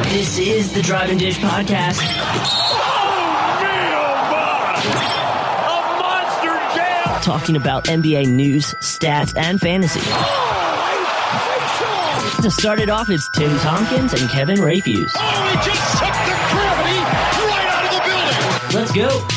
This is the Drive and Dish Podcast. A monster jam! Talking about NBA news, stats, and fantasy. To start it off, it's Tim Tompkins and Kevin Rayfuse. Oh, he just took the gravity right out of the building! Let's go.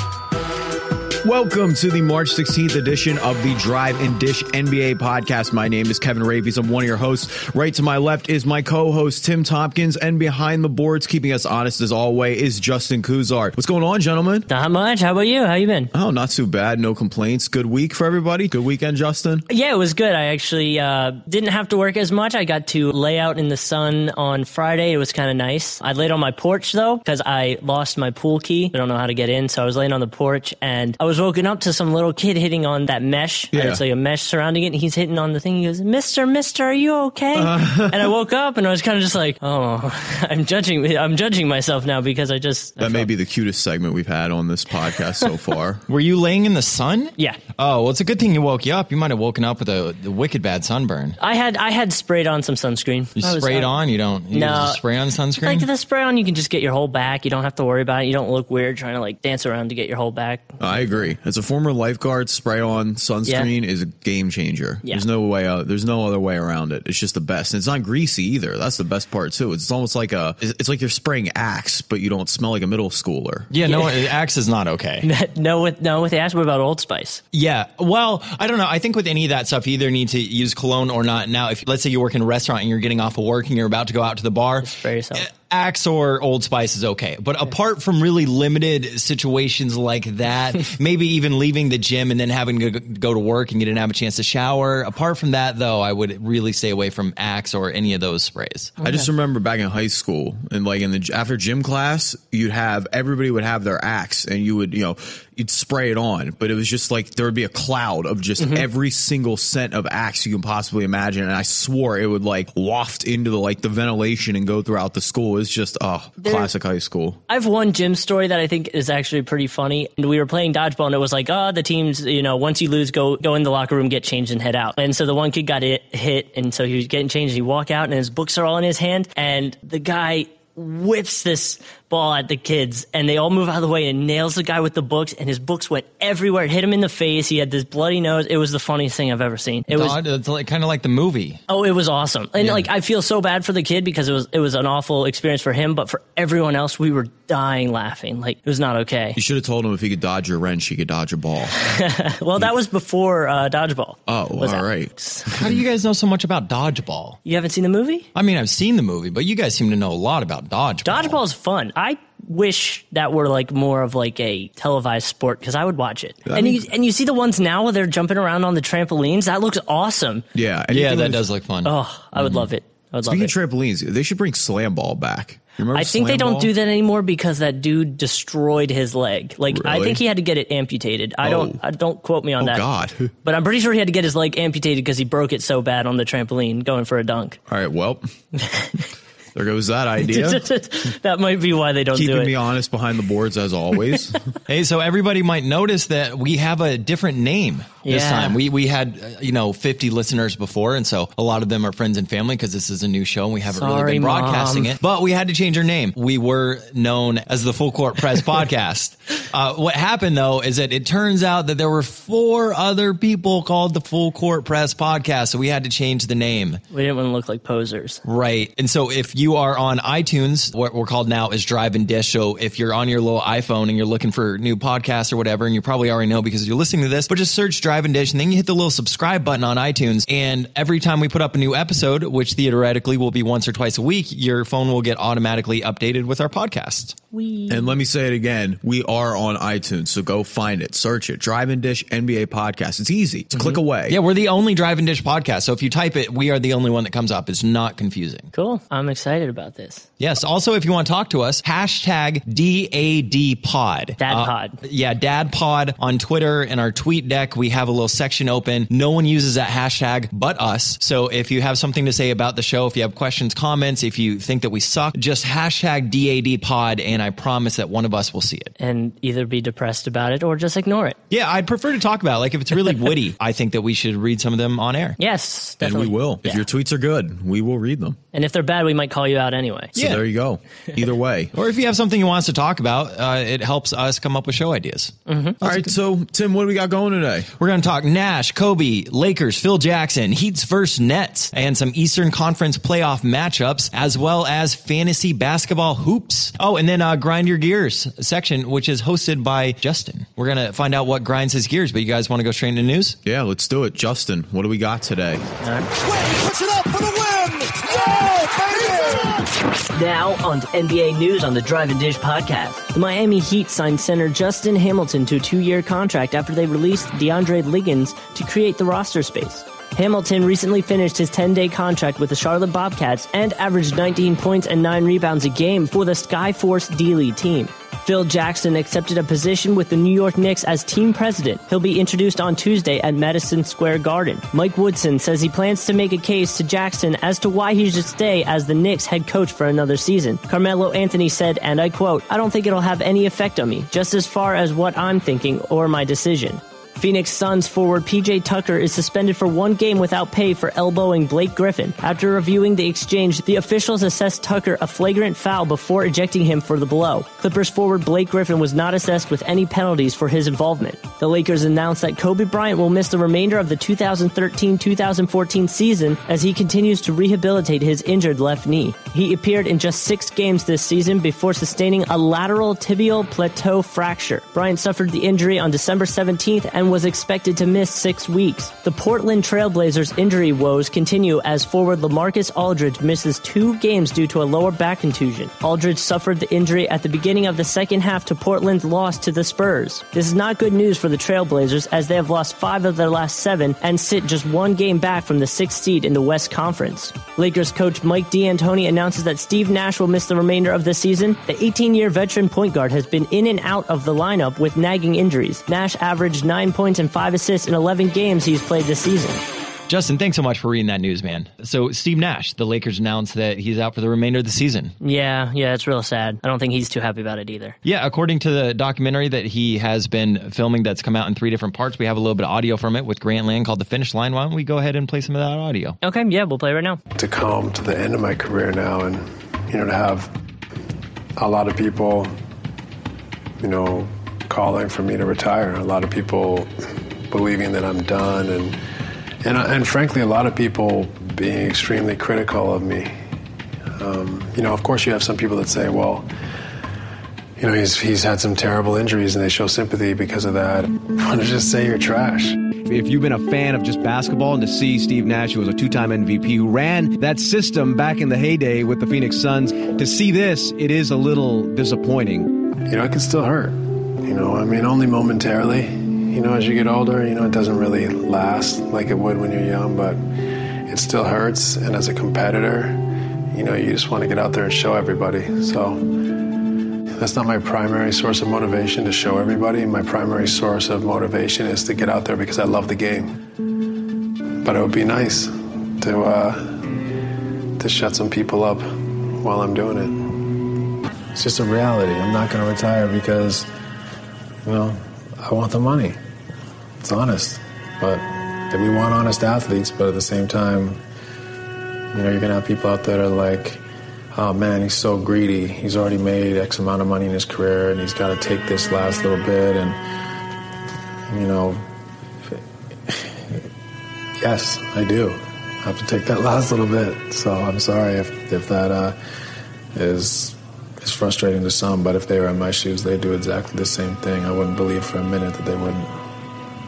Welcome to the March 16th edition of the Drive and Dish NBA podcast. My name is Kevin Rayfuse. I'm one of your hosts. Right to my left is my co-host, Tim Tompkins. And behind the boards, keeping us honest as always, is Justin Kuzar. What's going on, gentlemen? Not much. How about you? How you been? Oh, not too bad. No complaints. Good week for everybody. Good weekend, Justin? Yeah, it was good. I actually didn't have to work as much. I got to lay out in the sun on Friday. It was kind of nice. I laid on my porch, though, because I lost my pool key. I don't know how to get in, so I was laying on the porch, and I was woken up to some little kid hitting on that mesh. Yeah. It's like a mesh surrounding it, and he's hitting on the thing. He goes, Mister, are you okay? And I woke up, and I was kind of just like, oh, I'm judging myself now because That may be the cutest segment we've had on this podcast so far. Were you laying in the sun? Yeah. Oh, well, it's a good thing you woke you up. You might have woken up with a wicked bad sunburn. I had sprayed on some sunscreen. You sprayed on? You just spray on sunscreen? Like the spray on, you can just get your whole back. You don't have to worry about it. You don't look weird trying to like dance around to get your whole back. I agree. As a former lifeguard, spray on sunscreen is a game changer. Yeah. There's no way out. There's no other way around it. It's just the best. And it's not greasy either. That's the best part too. It's almost like it's like you're spraying Axe, but you don't smell like a middle schooler. Yeah, no, Axe is not okay. No, with the Axe. What about Old Spice? Yeah, well, I don't know. I think with any of that stuff, you either need to use cologne or not. Now, if let's say you work in a restaurant and you're getting off of work and you're about to go out to the bar, Just spray yourself. Axe or Old Spice is okay. But apart from really limited situations like that, maybe even leaving the gym and then having to go to work and you didn't have a chance to shower. Apart from that, though, I would really stay away from Axe or any of those sprays. I just remember back in high school and like after gym class, everybody would have their Axe and you'd spray it on, but it was just like there would be a cloud of just every single scent of Axe you can possibly imagine. And I swore it would like waft into the ventilation and go throughout the school. It's just classic high school. I have one gym story that I think is actually pretty funny. And we were playing dodgeball, and it was like, the teams, once you lose, go in the locker room, get changed, and head out. And so the one kid got hit, and so he was getting changed. And he walked out, and his books are all in his hand, and the guy whips this ball at the kids, and they all move out of the way and nails the guy with the books, and his books went everywhere. It hit him in the face. He had this bloody nose. It was the funniest thing I've ever seen. It's kind of like the movie. Oh, it was awesome. And I feel so bad for the kid because it was an awful experience for him, but for everyone else, we were dying laughing. Like, it was not okay. You should have told him if he could dodge a wrench, he could dodge a ball. Well, that was before dodgeball. Oh, all right. How do you guys know so much about dodgeball? You haven't seen the movie? I mean, I've seen the movie, but you guys seem to know a lot about dodgeball. Dodgeball is fun. I wish that were like more of like a televised sport because I would watch it. And you see the ones now where they're jumping around on the trampolines. That looks awesome. Yeah. That does look fun. Oh, I would love it. Speaking of trampolines, they should bring slam ball back. I think they don't do that anymore because that dude destroyed his leg. Like, really? I think he had to get it amputated. Don't quote me on that. Oh, God. But I'm pretty sure he had to get his leg amputated because he broke it so bad on the trampoline going for a dunk. All right, well, there goes that idea. That might be why they don't do it. Keeping me honest behind the boards as always. Hey, so everybody might notice that we have a different name this time. We had 50 listeners before, and so a lot of them are friends and family because this is a new show and we haven't really been broadcasting it. But we had to change our name. We were known as the Full Court Press Podcast. What happened though is that it turns out that there were 4 other people called the Full Court Press Podcast, so we had to change the name. We didn't want to look like posers, right? And so if you are on iTunes, what we're called now is Drive and Dish. So if you're on your little iPhone and you're looking for new podcasts or whatever, and you probably already know because you're listening to this, but just search Drive and Dish, and then you hit the little subscribe button on iTunes. And every time we put up a new episode, which theoretically will be once or twice a week, your phone will get automatically updated with our podcast. And let me say it again. We are on iTunes, so go find it. Search it. Drive and Dish NBA Podcast. It's easy. It's a click away. Yeah, we're the only Drive and Dish podcast. So if you type it, we are the only one that comes up. It's not confusing. Cool. I'm excited. excited about this. Yes. Also, if you want to talk to us, hashtag DADPod. DadPod. DadPod on Twitter. In our tweet deck, we have a little section open. No one uses that hashtag but us. So if you have something to say about the show, if you have questions, comments, if you think that we suck, just hashtag DADPod, and I promise that one of us will see it. And either be depressed about it or just ignore it. Yeah, I'd prefer to talk about it. Like, if it's really witty, I think that we should read some of them on air. Yes, definitely. And we will. If your tweets are good, we will read them. And if they're bad, we might call you out anyway. So there you go. Either way. Or if you have something you want us to talk about, it helps us come up with show ideas. All right, so Tim, what do we got going today? We're going to talk Nash, Kobe, Lakers, Phil Jackson, Heat's versus Nets, and some Eastern Conference playoff matchups, as well as fantasy basketball hoops. Oh, and then Grind Your Gears section, which is hosted by Justin. We're going to find out what grinds his gears, but you guys want to go straight into news? Yeah, let's do it. Justin, what do we got today? Wade puts it up for the win! Yeah, baby! Now on to NBA news on the Drive and Dish podcast. The Miami Heat signed center Justin Hamilton to a 2-year contract after they released DeAndre Liggins to create the roster space. Hamilton recently finished his 10-day contract with the Charlotte Bobcats and averaged 19 points and 9 rebounds a game for the Skyforce D-League team. Phil Jackson accepted a position with the New York Knicks as team president. He'll be introduced on Tuesday at Madison Square Garden. Mike Woodson says he plans to make a case to Jackson as to why he should stay as the Knicks head coach for another season. Carmelo Anthony said, and I quote, "I don't think it'll have any effect on me, just as far as what I'm thinking or my decision." Phoenix Suns forward P.J. Tucker is suspended for 1 game without pay for elbowing Blake Griffin. After reviewing the exchange, the officials assessed Tucker a flagrant foul before ejecting him for the blow. Clippers forward Blake Griffin was not assessed with any penalties for his involvement. The Lakers announced that Kobe Bryant will miss the remainder of the 2013-2014 season as he continues to rehabilitate his injured left knee. He appeared in just 6 games this season before sustaining a lateral tibial plateau fracture. Bryant suffered the injury on December 17th and was expected to miss 6 weeks. The Portland Trailblazers' injury woes continue as forward LaMarcus Aldridge misses 2 games due to a lower back contusion. Aldridge suffered the injury at the beginning of the second half to Portland's loss to the Spurs. This is not good news for the Trailblazers as they have lost 5 of their last 7 and sit just 1 game back from the 6th seed in the West Conference. Lakers coach Mike D'Antoni announces that Steve Nash will miss the remainder of the season. The 18-year veteran point guard has been in and out of the lineup with nagging injuries. Nash averaged 9 points and 5 assists in 11 games he's played this season. Justin, thanks so much for reading that news, man. So Steve Nash, the Lakers announced that he's out for the remainder of the season. Yeah, it's real sad. I don't think he's too happy about it either. Yeah, according to the documentary that he has been filming that's come out in 3 different parts, we have a little bit of audio from it with Grant Land called The Finish Line. Why don't we go ahead and play some of that audio? Okay, yeah, we'll play right now. To come to the end of my career now and, to have a lot of people, calling for me to retire, a lot of people believing that I'm done, and frankly, a lot of people being extremely critical of me. Of course, you have some people that say, well, he's had some terrible injuries, and they show sympathy because of that. I want to just say you're trash. If you've been a fan of just basketball and to see Steve Nash, who was a 2-time MVP, who ran that system back in the heyday with the Phoenix Suns, to see this, it is a little disappointing. It can still hurt. Only momentarily. As you get older, it doesn't really last like it would when you're young, but it still hurts. And as a competitor, you just want to get out there and show everybody. So that's not my primary source of motivation to show everybody. My primary source of motivation is to get out there because I love the game. But it would be nice to shut some people up while I'm doing it. It's just a reality. I'm not going to retire because, I want the money. It's honest. But we want honest athletes, but at the same time, you're going to have people out there that are like, oh man, he's so greedy. He's already made X amount of money in his career and he's got to take this last little bit. And, yes, I do. I have to take that last little bit. So I'm sorry if that is frustrating to some, but if they were in my shoes, they'd do exactly the same thing. I wouldn't believe for a minute that they wouldn't.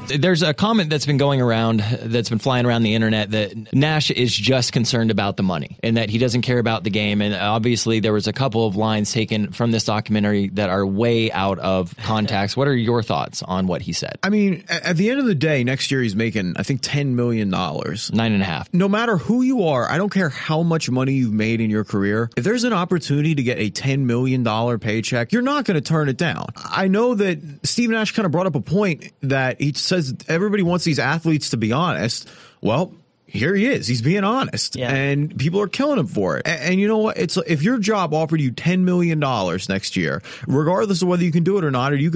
There's a comment that's been going around, that's been flying around the internet, that Nash is just concerned about the money and that he doesn't care about the game. And obviously there was a couple of lines taken from this documentary that are way out of context. What are your thoughts on what he said? I mean, at the end of the day, next year he's making, I think, $10 million. 9.5. No matter who you are, I don't care how much money you've made in your career. If there's an opportunity to get a $10 million paycheck, you're not going to turn it down. I know that Steve Nash kind of brought up a point that he says everybody wants these athletes to be honest. Well, here he is. He's being honest, and people are killing him for it. And you know what? It's if your job offered you $10 million next year, regardless of whether you can do it or not, are you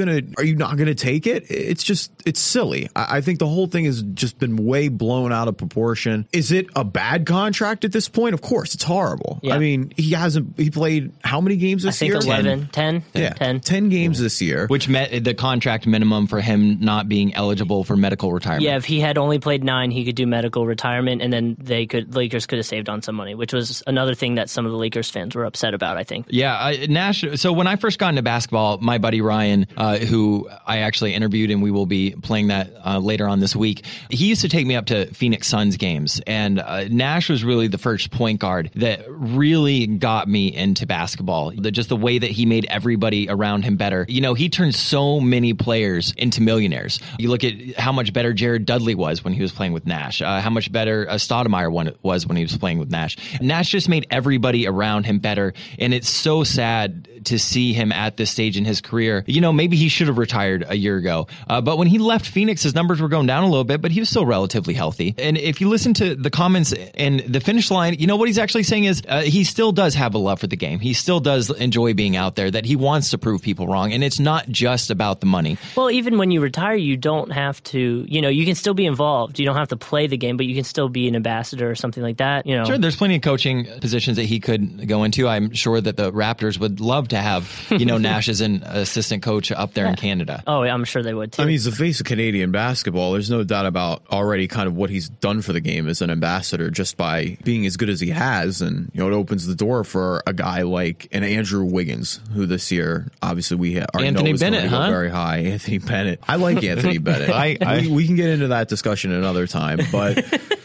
not gonna take it? It's silly. I think the whole thing has just been way blown out of proportion. Is it a bad contract at this point? Of course, it's horrible. Yeah. I mean, he played how many games this year? I think 11, 10. Yeah, 10 games this year, which met the contract minimum for him not being eligible for medical retirement. Yeah, if he had only played 9, he could do medical retirement. And then Lakers could have saved on some money, which was another thing that some of the Lakers fans were upset about, I think. Yeah, Nash. So when I first got into basketball, my buddy Ryan, who I actually interviewed, and we will be playing that later on this week, he used to take me up to Phoenix Suns games. And Nash was really the first point guard that really got me into basketball. Just the way that he made everybody around him better. You know, he turned so many players into millionaires. You look at how much better Jared Dudley was when he was playing with Nash, how much better Stoudemire was when he was playing with Nash. Nash just made everybody around him better, and it's so sad to see him at this stage in his career. You know, maybe he should have retired a year ago, but when he left Phoenix, his numbers were going down a little bit, but he was still relatively healthy. And if you listen to the comments and the finish line, you know, what he's actually saying is he still does have a love for the game. He still does enjoy being out there, that he wants to prove people wrong, and it's not just about the money. Well, even when you retire, you don't have to, you know, you can still be involved. You don't have to play the game, but you can still be an ambassador or something like that. You know, sure, there's plenty of coaching positions that he could go into. I'm sure that the Raptors would love to have, you know, Nash as an assistant coach up there in Canada. Oh, I'm sure they would too. I mean, he's the face of Canadian basketball. There's no doubt about already kind of what he's done for the game as an ambassador just by being as good as he has. And, you know, it opens the door for a guy like an Andrew Wiggins, who this year, obviously, we already Anthony know is Bennett, going to go very high. Anthony Bennett. I like Anthony Bennett. We can get into that discussion another time, but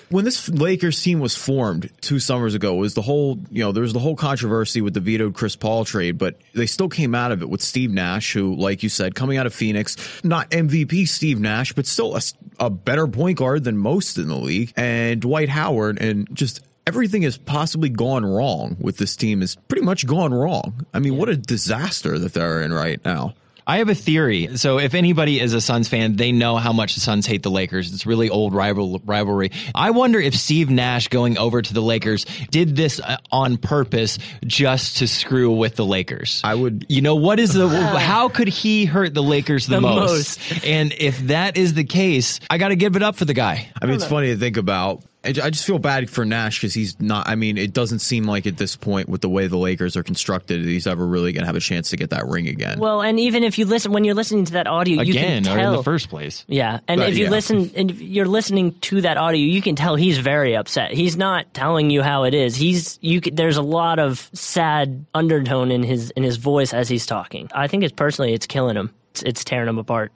when this Lakers team was formed 2 summers ago, was the whole, you know, there was the whole controversy with the vetoed Chris Paul trade, but they still came out of it with Steve Nash, who, like you said, coming out of Phoenix, not MVP Steve Nash, but still a better point guard than most in the league, and Dwight Howard, and just everything has possibly gone wrong with this team is pretty much gone wrong. I mean, what a disaster that they're in right now. I have a theory. So if anybody is a Suns fan, they know how much the Suns hate the Lakers. It's really old rivalry. I wonder if Steve Nash going over to the Lakers did this on purpose just to screw with the Lakers. I would. You know, what is how could he hurt the Lakers the most? And if that is the case, I got to give it up for the guy. I mean, it's funny to think about. I just feel bad for Nash because he's not. I mean, it doesn't seem like at this point, with the way the Lakers are constructed, he's ever really going to have a chance to get that ring again. Well, and even if you listen, when you're listening to that audio, you can tell. Or in the first place. Yeah, and if you listen, and if you're listening to that audio, you can tell he's very upset. He's not telling you how it is. There's a lot of sad undertone in his voice as he's talking. I think it's killing him. It's tearing him apart.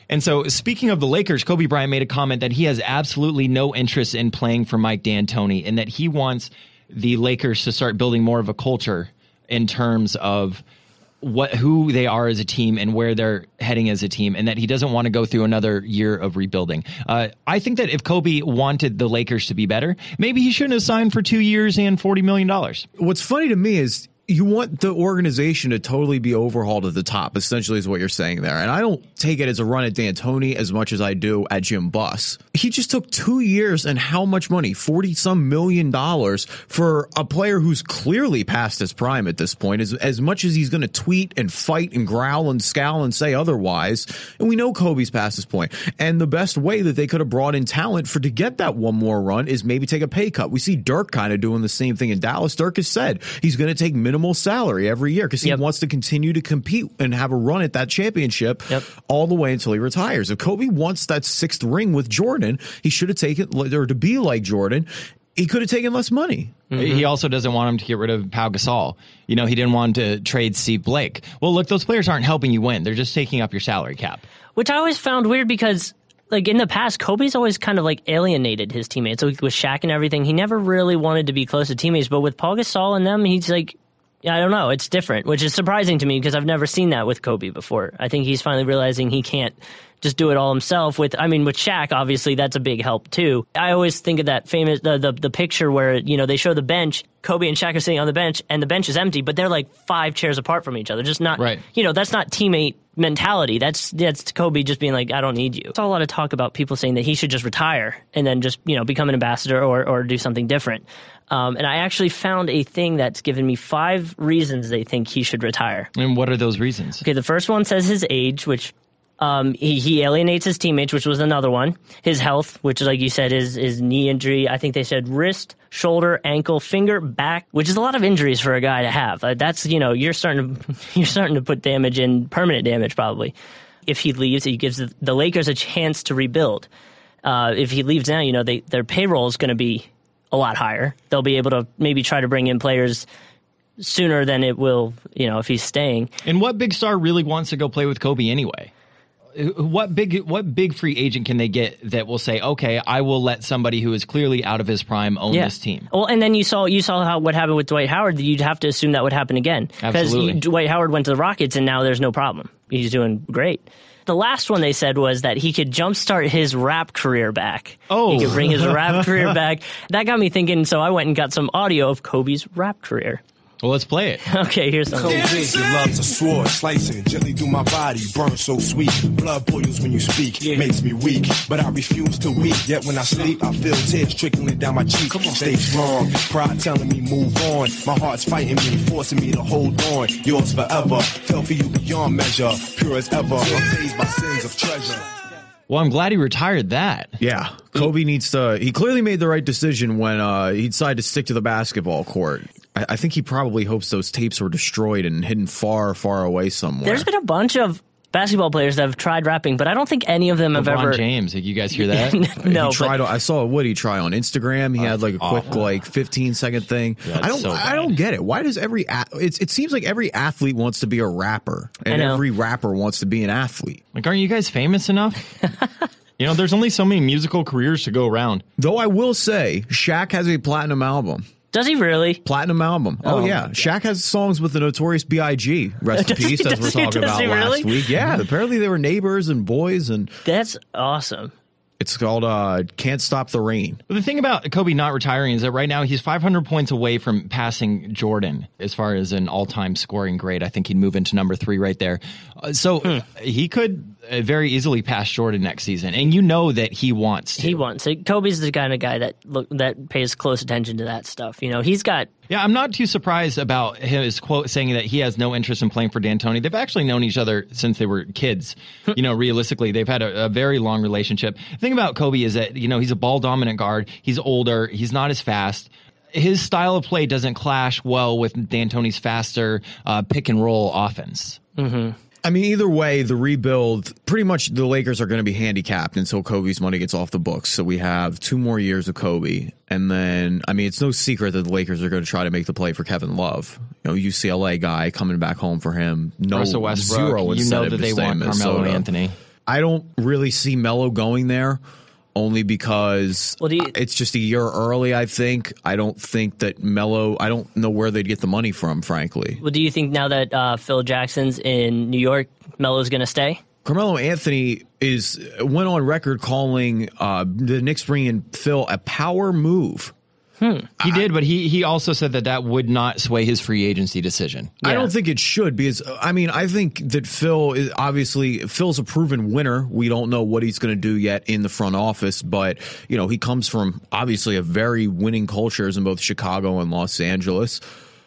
And so, speaking of the Lakers, Kobe Bryant made a comment that he has absolutely no interest in playing for Mike D'Antoni, and that he wants the Lakers to start building more of a culture in terms of who they are as a team and where they're heading as a team, and that he doesn't want to go through another year of rebuilding. I think that if Kobe wanted the Lakers to be better, maybe he shouldn't have signed for 2 years and $40 million. What's funny to me is you want the organization to totally be overhauled at the top, essentially, is what you're saying there. And I don't take it as a run at D'Antoni as much as I do at Jim Buss. He just took 2 years and how much money? $40-some million for a player who's clearly past his prime at this point. As much as he's going to tweet and fight and growl and scowl and say otherwise, and we know Kobe's past his point. And the best way that they could have brought in talent to get that one more run is maybe take a pay cut. We see Dirk kind of doing the same thing in Dallas. Dirk has said he's going to take minimal salary every year because he wants to continue to compete and have a run at that championship all the way until he retires. If Kobe wants that 6th ring with Jordan, he should have taken, or to be like Jordan, he could have taken less money. Mm-hmm. He also doesn't want him to get rid of Pau Gasol. You know, he didn't want to trade Steve Blake. Well, look, those players aren't helping you win. They're just taking up your salary cap. Which I always found weird because like in the past, Kobe's always kind of like alienated his teammates. So with Shaq and everything, he never really wanted to be close to teammates. But with Paul Gasol and them, he's like, I don't know, it's different, which is surprising to me because I've never seen that with Kobe before. I think he's finally realizing he can't just do it all himself. With Shaq, obviously, that's a big help too. I always think of that famous, the picture where, they show the bench, Kobe and Shaq are sitting on the bench, and the bench is empty, but they're like 5 chairs apart from each other. Just not, right. That's not teammate mentality. That's Kobe just being like, I don't need you. It's a lot of talk about people saying that he should just retire and then just, become an ambassador or do something different. And I actually found a thing that's given me 5 reasons they think he should retire. And what are those reasons? Okay, the first one says his age, which he alienates his teammates, which was another one. His health, which, like you said, is knee injury. I think they said wrist, shoulder, ankle, finger, back, which is a lot of injuries for a guy to have. That's, you're starting to put damage in, permanent damage probably. If he leaves, he gives the Lakers a chance to rebuild. If he leaves now, their payroll is going to be a lot higher. They'll be able to maybe try to bring in players sooner than it will, if he's staying. And what big star really wants to go play with Kobe anyway? What big free agent can they get that will say, okay, I will let somebody who is clearly out of his prime own this team? Well, and then you saw what happened with Dwight Howard. You'd have to assume that would happen again. Absolutely. Because Dwight Howard went to the Rockets, and now there's no problem. He's doing great. The last one they said was that he could jumpstart his rap career back. Oh. He could bring his rap career back. That got me thinking, so I went and got some audio of Kobe's rap career. Well, let's play it. Okay, here's something. Your love's a sword, slicing gently through my body, burn so sweet. Blood boils when you speak, makes me weak, but I refuse to weep. Yet when I sleep, I feel tears trickling down my cheek. Stay strong, pride telling me move on. My heart's fighting me, forcing me to hold on. Yours forever, fell for you beyond measure, pure as ever, unfazed by sins of treasure. Well, I'm glad he retired that. Yeah. Kobe needs to... He clearly made the right decision when he decided to stick to the basketball court. I think he probably hopes those tapes were destroyed and hidden far, far away somewhere. There's been a bunch of basketball players that have tried rapping, but I don't think any of them have ever... LeBron James, did you guys hear that? No. I saw what he try on Instagram. He had like a quick 15-second thing. Yeah, I don't get it. Why does it seems like every athlete wants to be a rapper and every rapper wants to be an athlete. Like, aren't you guys famous enough? There's only so many musical careers to go around. Though I will say, Shaq has a platinum album. Does he really? Platinum album. Oh yeah. Shaq has songs with the Notorious B.I.G. Rest in peace, as we're talking about last week. Yeah, apparently they were neighbors and boys. And that's awesome. It's called Can't Stop the Rain. The thing about Kobe not retiring is that right now he's 500 points away from passing Jordan as far as an all-time scoring grade. I think he'd move into number 3 right there. So he could very easily pass Jordan next season, and that he wants to. He wants it. Kobe's the kind of guy that pays close attention to that stuff. He's got... Yeah, I'm not too surprised about his quote saying that he has no interest in playing for D'Antoni. They've actually known each other since they were kids. Realistically, they've had a very long relationship. The thing about Kobe is that, he's a ball-dominant guard. He's older. He's not as fast. His style of play doesn't clash well with D'Antoni's faster pick-and-roll offense. Mm-hmm. Either way, the rebuild, pretty much the Lakers are going to be handicapped until Kobe's money gets off the books. So we have 2 more years of Kobe. And then, it's no secret that the Lakers are going to try to make the play for Kevin Love. UCLA guy coming back home for him. No, Russell Westbrook, zero incentive that they to stay want in Carmelo Minnesota. Anthony. I don't really see Melo going there. Only because it's just a year early, I think. I don't think that Melo, I don't know where they'd get the money from, frankly. Well, do you think now that Phil Jackson's in New York, Melo's going to stay? Carmelo Anthony went on record calling the Knicks bringing in Phil a power move. He did, but he also said that would not sway his free agency decision. Yeah. I don't think it should because, I think that Phil's a proven winner. We don't know what he's going to do yet in the front office, but, he comes from obviously a very winning cultures in both Chicago and Los Angeles.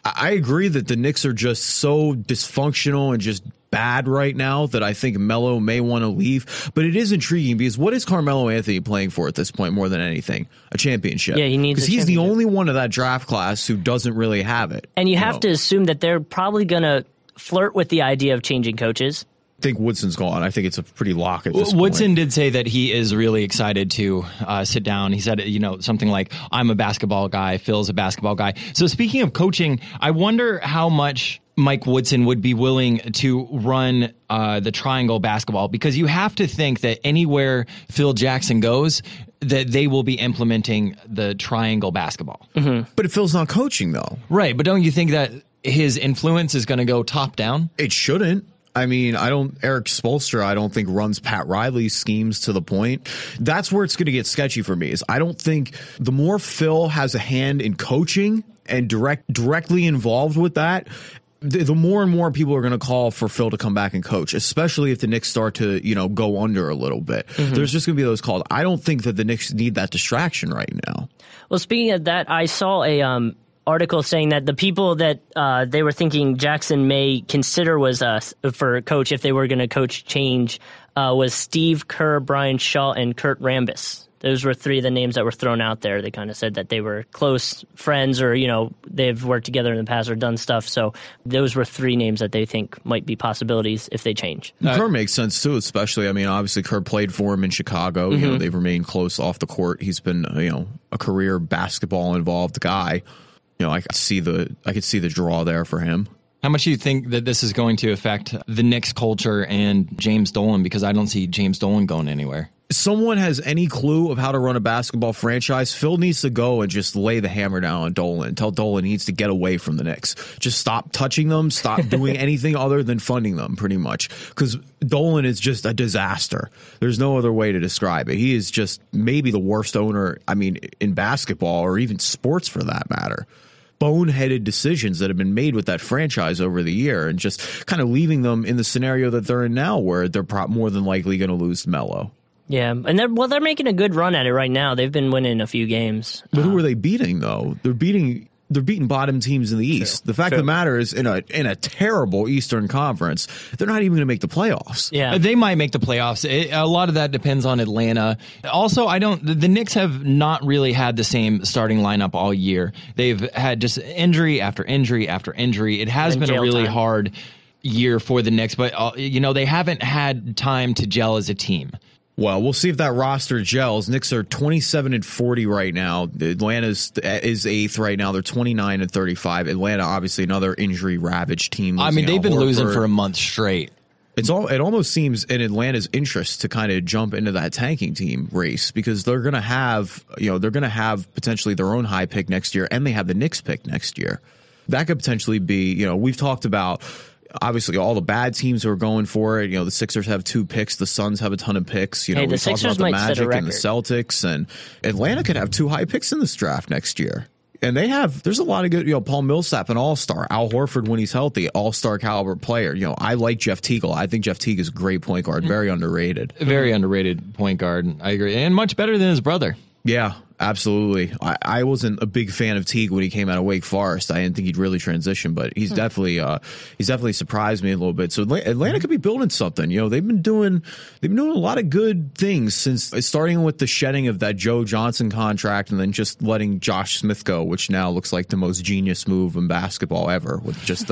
I agree that the Knicks are just so dysfunctional and just bad right now that I think Melo may want to leave. But it is intriguing because what is Carmelo Anthony playing for at this point more than anything? A championship. Yeah, he needs because he's the only one of that draft class who doesn't really have it. And you have to assume that they're probably going to flirt with the idea of changing coaches. I think Woodson's gone. I think it's a pretty lock at this point. Woodson did say that he is really excited to sit down. He said, something like, I'm a basketball guy, Phil's a basketball guy. So speaking of coaching, I wonder how much Mike Woodson would be willing to run the triangle basketball, because you have to think that anywhere Phil Jackson goes, that they will be implementing the triangle basketball. Mm-hmm. But if Phil's not coaching, though. Right, but don't you think that his influence is going to go top down? It shouldn't. I mean, Eric Spoelstra, I don't think runs Pat Riley's schemes to the point. That's where it's going to get sketchy for me, is I don't think the more Phil has a hand in coaching and directly involved with that, the more and more people are going to call for Phil to come back and coach, especially if the Knicks start to, go under a little bit. Mm-hmm. There's just going to be those calls. I don't think that the Knicks need that distraction right now. Well, speaking of that, I saw a article saying that the people that they were thinking Jackson may consider was for coach if they were going to coach change was Steve Kerr, Brian Shaw, and Kurt Rambis. Those were three of the names that were thrown out there. They kind of said that they were close friends, or they've worked together in the past or done stuff. So those were three names that they think might be possibilities if they change. Kerr makes sense too, especially. I mean, obviously Kerr played for him in Chicago. Mm-hmm. They've remained close off the court. He's been a career basketball involved guy. I could see the draw there for him. How much do you think that this is going to affect the Knicks culture and James Dolan? Because I don't see James Dolan going anywhere. Someone has any clue of how to run a basketball franchise, Phil needs to go and just lay the hammer down on Dolan. Tell Dolan he needs to get away from the Knicks. Just stop touching them. Stop doing anything other than funding them, pretty much. Because Dolan is just a disaster. There's no other way to describe it. He is just maybe the worst owner, in basketball or even sports for that matter. Boneheaded decisions that have been made with that franchise over the year, and just kind of leaving them in the scenario that they're in now, where they're more than likely going to lose Melo. Yeah, and they're making a good run at it right now. They've been winning a few games. But who are they beating, though? They're beating bottom teams in the East. The fact of the matter is, in a terrible Eastern Conference, they're not even going to make the playoffs. Yeah, they might make the playoffs. A lot of that depends on Atlanta. Also, the Knicks have not really had the same starting lineup all year. They've had just injury after injury after injury. It has been a really hard year for the Knicks, but they haven't had time to gel as a team. Well, we'll see if that roster gels. Knicks are 27-40 right now. Atlanta is 8th right now. They're 29-35. Atlanta, obviously, another injury-ravaged team. They've been losing for a month straight. It almost seems in Atlanta's interest to kind of jump into that tanking team race, because they're going to have potentially their own high pick next year, and they have the Knicks pick next year. That could potentially be, we've talked about obviously all the bad teams who are going for it. The Sixers have 2 picks. The Suns have a ton of picks. The we Sixers talked about the might set a Magic record. and the Celtics, and Atlanta could have 2 high picks in this draft next year. And there's a lot of good, Paul Millsap, an all-star. Al Horford, when he's healthy, all-star caliber player. I like Jeff Teagle. I think Jeff Teague is a great point guard. Very underrated. Very underrated point guard. I agree. And much better than his brother. Yeah, absolutely. I wasn't a big fan of Teague when he came out of Wake Forest. I didn't think he'd really transition, but he's definitely surprised me a little bit. So Atlanta could be building something. They've been doing a lot of good things since starting with the shedding of that Joe Johnson contract, and then just letting Josh Smith go, which now looks like the most genius move in basketball ever, with just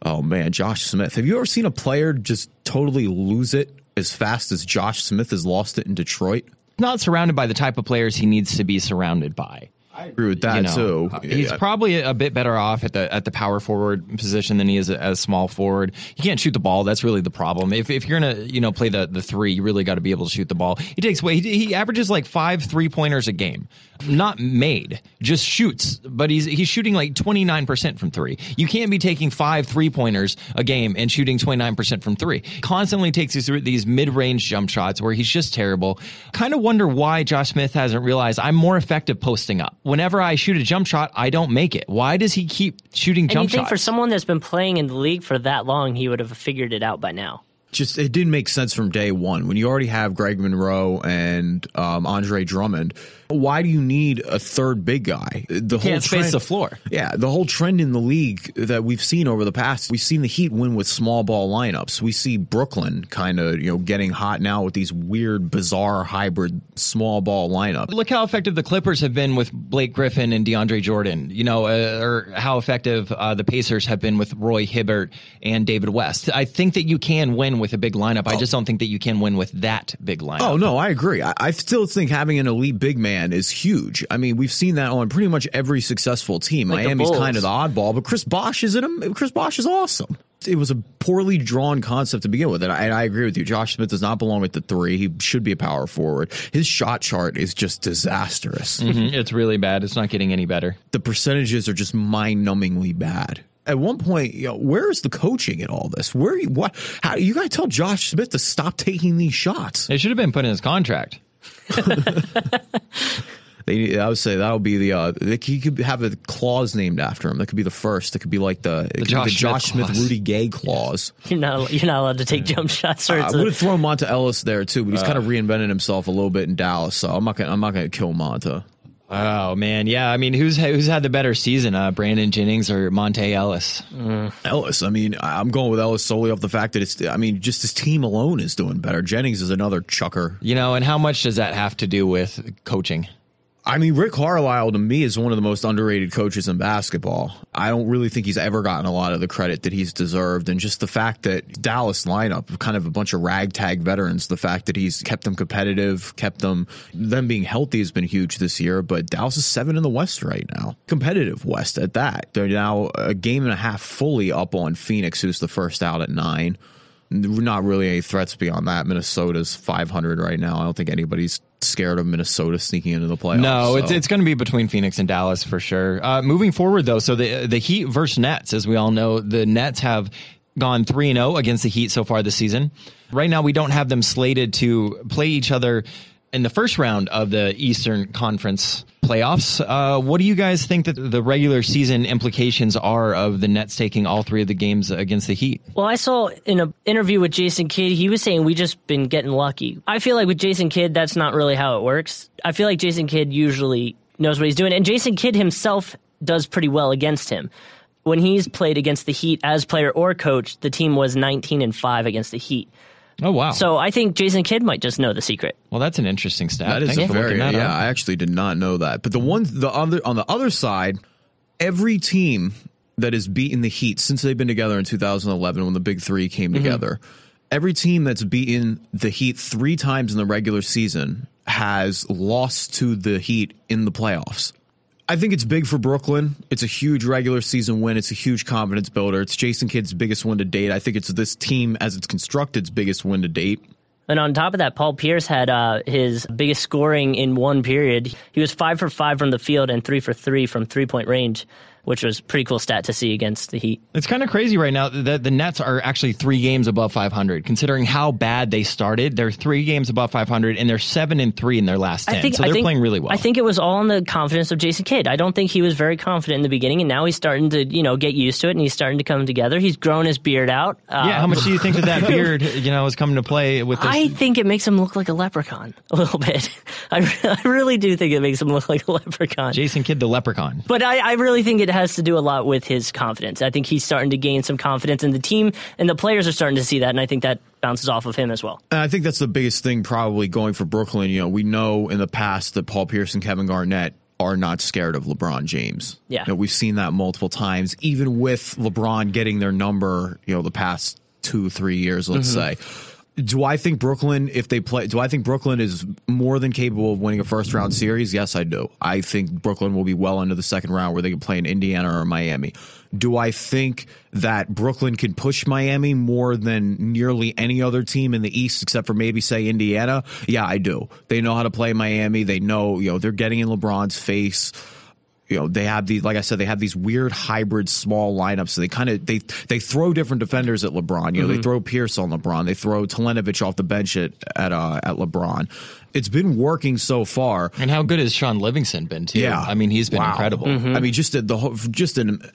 oh man, Josh Smith. Have you ever seen a player just totally lose it as fast as Josh Smith has lost it in Detroit? Not surrounded by the type of players he needs to be surrounded by. I agree with that too. He's probably a bit better off at the power forward position than he is as small forward. He can't shoot the ball. That's really the problem. If you're gonna play the 3, you really got to be able to shoot the ball. He averages like 5 3-pointers a game. Not made, just shoots, but he's shooting like 29% from 3. You can't be taking 5 3-pointers a game and shooting 29% from 3. Constantly takes these mid-range jump shots where he's just terrible. Kind of wonder why Josh Smith hasn't realized I'm more effective posting up. Whenever I shoot a jump shot, I don't make it. Why does he keep shooting jump shots? And you think for someone that's been playing in the league for that long, he would have figured it out by now. It didn't make sense from day one. When you already have Greg Monroe and Andre Drummond, why do you need a third big guy? Can't space the floor. Yeah, the whole trend in the league that we've seen over the past, we've seen the Heat win with small ball lineups. We see Brooklyn kind of getting hot now with these weird, bizarre, hybrid small ball lineups. Look how effective the Clippers have been with Blake Griffin and DeAndre Jordan, or how effective the Pacers have been with Roy Hibbert and David West. I think that you can win with a big lineup. I just don't think that you can win with that big lineup. Oh, no, I agree. I still think having an elite big man man is huge. I mean, we've seen that on pretty much every successful team. Like Miami's kind of the oddball, but Chris Bosh is awesome. It was a poorly drawn concept to begin with, and I agree with you. Josh Smith does not belong at the 3. He should be a power forward. His shot chart is just disastrous. It's really bad. It's not getting any better. The percentages are just mind-numbingly bad. At one point, where is the coaching in all this? How you got to tell Josh Smith to stop taking these shots? It should have been put in his contract. I would say that'll be he could have a clause named after him. That could be the first. It could be like the Josh Smith Rudy Gay clause. You're not allowed to take jump shots. I would have thrown Monta Ellis there too, but he's kind of reinvented himself a little bit in Dallas. So I'm not gonna kill Monta. Oh man, yeah. I mean, who's had the better season, Brandon Jennings or Monta Ellis? Ellis. I mean, I'm going with Ellis solely off the fact that just his team alone is doing better. Jennings is another chucker. And how much does that have to do with coaching? I mean, Rick Carlisle, to me, is one of the most underrated coaches in basketball. I don't really think he's ever gotten a lot of the credit that he's deserved. And just the fact that Dallas lineup, kind of a bunch of ragtag veterans, the fact that he's kept them competitive, them being healthy has been huge this year. But Dallas is 7 in the West right now. Competitive West at that. They're now a game and a half fully up on Phoenix, who's the first out at 9. Not really any threats beyond that. Minnesota's 500 right now. I don't think anybody's scared of Minnesota sneaking into the playoffs. No, it's going to be between Phoenix and Dallas for sure. Moving forward, though, so the Heat versus Nets, as we all know, the Nets have gone 3-0 against the Heat so far this season. Right now, we don't have them slated to play each other in the first round of the Eastern Conference playoffs. What do you guys think that the regular season implications are of the Nets taking all 3 of the games against the Heat? Well, I saw in an interview with Jason Kidd, he was saying we just been getting lucky. I feel like with Jason Kidd, that's not really how it works. I feel like Jason Kidd usually knows what he's doing, and Jason Kidd himself does pretty well against him. When he's played against the Heat as player or coach, the team was 19-5 against the Heat. Oh, wow. So I think Jason Kidd might just know the secret. Well, that's an interesting stat. That is I actually did not know that. But on the other side, every team that has beaten the Heat since they've been together in 2011 when the Big 3 came together, every team that's beaten the Heat 3 times in the regular season has lost to the Heat in the playoffs. I think it's big for Brooklyn. It's a huge regular season win. It's a huge confidence builder. It's Jason Kidd's biggest win to date. I think it's this team, as it's constructed's biggest win to date. And on top of that, Paul Pierce had his biggest scoring in one period. He was 5 for 5 from the field and 3 for 3 from three-point range, which was a pretty cool stat to see against the Heat. It's kind of crazy right now that the Nets are actually 3 games above 500, considering how bad they started. They're 3 games above 500, and they're 7-3 in their last 10. So they're playing really well. I think it was all in the confidence of Jason Kidd. I don't think he was very confident in the beginning, and now he's starting to, get used to it, and he's starting to come together. He's grown his beard out. How much do you think that beard, is coming to play with this? I think it makes him look like a leprechaun a little bit. I really do think it makes him look like a leprechaun. Jason Kidd, the leprechaun. But I really think it has to do a lot with his confidence. I think he's starting to gain some confidence, and the team and the players are starting to see that, and I think that bounces off of him as well. And I think that's the biggest thing probably going for Brooklyn. We know in the past that Paul Pierce and Kevin Garnett are not scared of LeBron James. Yeah. We've seen that multiple times, even with LeBron getting their number, the past 2-3 years, let's say. Do I think Brooklyn, is more than capable of winning a first-round series? Yes, I do. I think Brooklyn will be well into the second round where they can play in Indiana or Miami. Do I think that Brooklyn can push Miami more than nearly any other team in the East except for maybe, say, Indiana? Yeah, I do. They know how to play Miami. They know, they're getting in LeBron's face. They have these, like I said, they have these weird hybrid small lineups. So they throw different defenders at LeBron. They throw Pierce on LeBron. They throw Telenovich off the bench at LeBron. It's been working so far. And how good has Sean Livingston been too? Yeah, I mean, he's been incredible. I mean,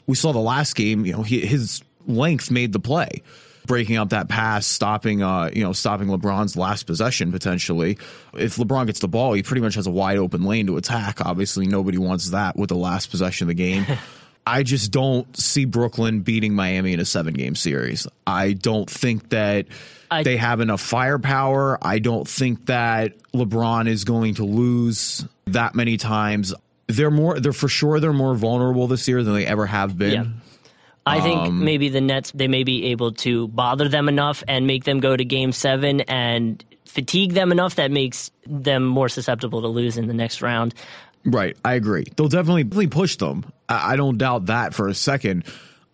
we saw the last game. His length made the play. Breaking up that pass, stopping LeBron's last possession potentially. If LeBron gets the ball, he pretty much has a wide open lane to attack. Obviously, nobody wants that with the last possession of the game. I just don't see Brooklyn beating Miami in a 7-game series. I don't think that they have enough firepower. I don't think that LeBron is going to lose that many times. They're more vulnerable this year than they ever have been. Yeah. I think maybe the Nets, they may be able to bother them enough and make them go to Game 7 and fatigue them enough that makes them more susceptible to lose in the next round. Right, I agree. They'll definitely push them. I don't doubt that for a second.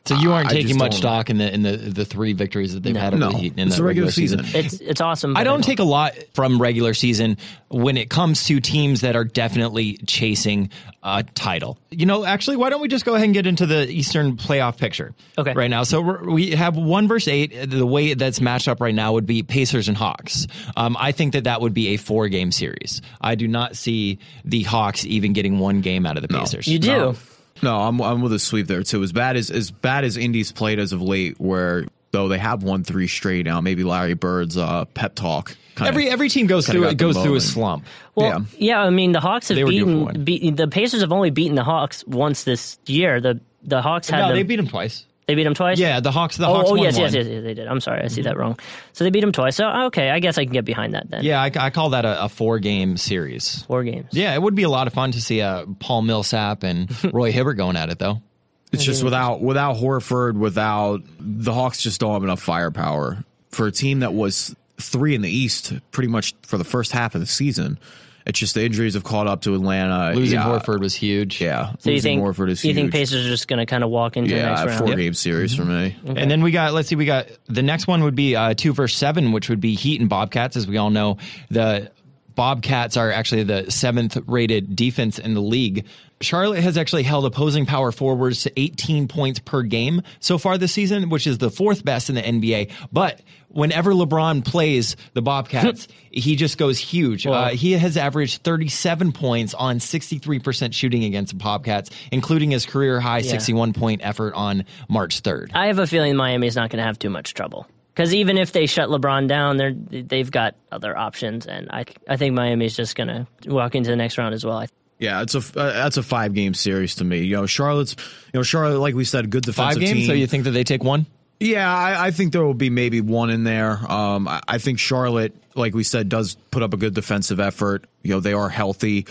So you aren't taking much stock in the 3 victories that they've had over the Heat in the regular season. It's awesome. I don't take a lot from regular season when it comes to teams that are definitely chasing a title. Actually, why don't we just go ahead and get into the Eastern playoff picture right now? So we have 1 versus 8. The way that's matched up right now would be Pacers and Hawks. I think that would be a 4-game series. I do not see the Hawks even getting 1 game out of the Pacers. You do. No, I'm with a sweep there too. As bad as Indy's played as of late, where though they have won 3 straight now, maybe Larry Bird's pep talk. Every team goes through a slump. Well, yeah. I mean, the Hawks have beaten the Pacers have only beaten the Hawks once this year. The Hawks had they beat them twice. They beat them twice? Yeah, the Hawks won yes, they did. I'm sorry, I see that wrong. So they beat them twice. So, okay, I guess I can get behind that then. Yeah, I call that a 4-game series. 4 games. Yeah, it would be a lot of fun to see Paul Millsap and Roy Hibbert going at it, though. It's just without Horford, the Hawks just don't have enough firepower. For a team that was 3 in the East pretty much for the first half of the season. It's just the injuries have caught up to Atlanta. Losing Horford was huge. Yeah. So you think Horford is huge. You think Pacers are just going to kind of walk into the next round? 4-game series for me. Okay. And then we got the next one would be 2 versus 7, which would be Heat and Bobcats. As we all know, the Bobcats are actually the 7th rated defense in the league. Charlotte has actually held opposing power forwards to 18 points per game so far this season, which is the 4th best in the NBA. But whenever LeBron plays the Bobcats, he just goes huge. He has averaged 37 points on 63% shooting against the Bobcats, including his career-high 61-point effort on March 3rd. I have a feeling Miami's not going to have too much trouble. Because even if they shut LeBron down, they've got other options, and I think Miami's just going to walk into the next round as well. Yeah, that's a 5-game series to me. Charlotte, like we said, good defensive 5 games. team. So you think that they take 1? Yeah, I think there will be maybe 1 in there. I think Charlotte, like we said, does put up a good defensive effort. They are healthy.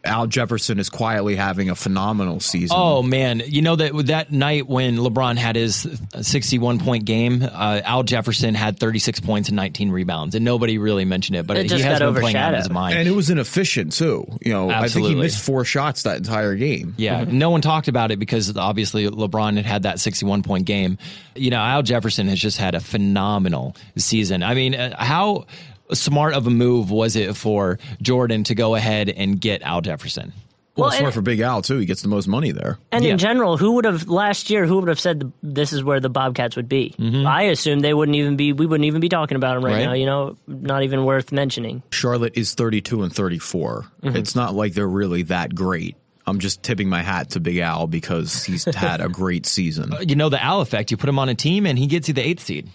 Al Jefferson is quietly having a phenomenal season. Oh, man. That night when LeBron had his 61-point game, Al Jefferson had 36 points and 19 rebounds, and nobody really mentioned it, but he has been playing out of his mind. And it was inefficient, too. I think he missed 4 shots that entire game. Yeah, no one talked about it because obviously LeBron had that 61-point game. Al Jefferson has just had a phenomenal season. I mean, how smart of a move was it for Jordan to go ahead and get Al Jefferson? Well, smart for Big Al, too. He gets the most money there. And in general, who would have said this is where the Bobcats would be? Mm-hmm. I assume we wouldn't even be talking about them right now, not even worth mentioning. Charlotte is 32 and 34. Mm-hmm. It's not like they're really that great. I'm just tipping my hat to Big Al because he's had a great season. The Al effect, you put him on a team and he gets you the 8th seed.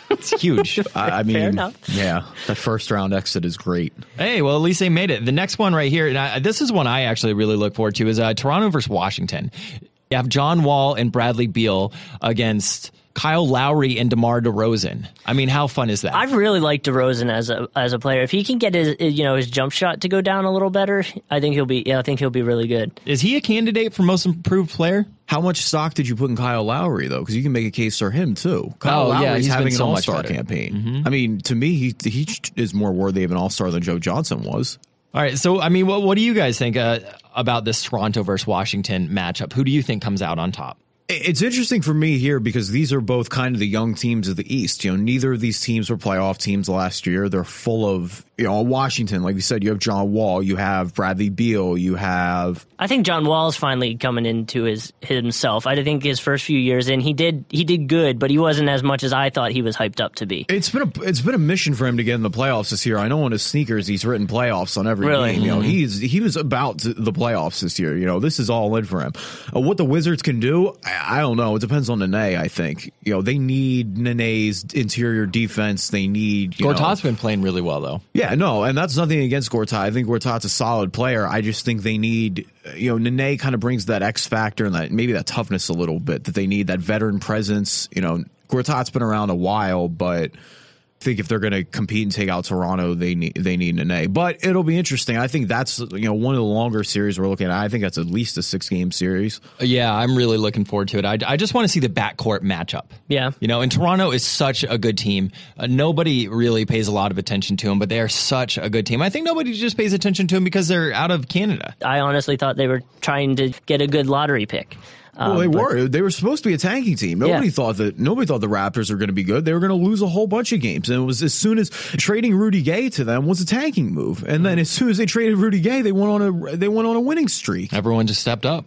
It's huge. I mean, fair enough. Yeah, that first round exit is great. Hey, well, at least they made it. The next one right here, and this is one I actually really look forward to, is Toronto versus Washington. You have John Wall and Bradley Beal against Kyle Lowry and DeMar DeRozan. I mean, how fun is that? I really like DeRozan as a player. If he can get his jump shot to go down a little better, I think he'll be really good. Is he a candidate for most improved player? How much stock did you put in Kyle Lowry, though? Because you can make a case for him, too. Kyle Lowry's having an all-star campaign. Mm-hmm. I mean, to me, he is more worthy of an all-star than Joe Johnson was. All right, so, I mean, what do you guys think about this Toronto versus Washington matchup? Who do you think comes out on top? It's interesting for me here because these are both kind of the young teams of the East. Neither of these teams were playoff teams last year. They're full of, Washington, like we said, you have John Wall, you have Bradley Beal, you have... I think John Wall's finally coming into himself. I think his first few years in, he did good, but he wasn't as much as I thought he was hyped up to be. It's been a mission for him to get in the playoffs this year. I know on his sneakers he's written playoffs on every game. Mm-hmm. He was about the playoffs this year. This is all in for him. What the Wizards can do, I don't know. It depends on Nene, I think. They need Nene's interior defense. They need... Gortat's been playing really well, though. Yeah, no, and that's nothing against Gortat. I think Gortat's a solid player. I just think they need... Nene kind of brings that X factor and that toughness a little bit that they need, that veteran presence. Gortat's been around a while, but... I think if they're going to compete and take out Toronto, they need Nene. But it'll be interesting. I think that's one of the longer series we're looking at. I think that's at least a 6-game series. Yeah, I'm really looking forward to it. I just want to see the backcourt matchup. Yeah. And Toronto is such a good team. Nobody really pays a lot of attention to them, but they are such a good team. I think nobody just pays attention to them because they're out of Canada. I honestly thought they were trying to get a good lottery pick. Well, they were supposed to be a tanking team. Nobody thought the Raptors were going to be good. They were going to lose a whole bunch of games. And it was as soon as trading Rudy Gay to them was a tanking move. And then as soon as they traded Rudy Gay, they went on a winning streak. Everyone just stepped up.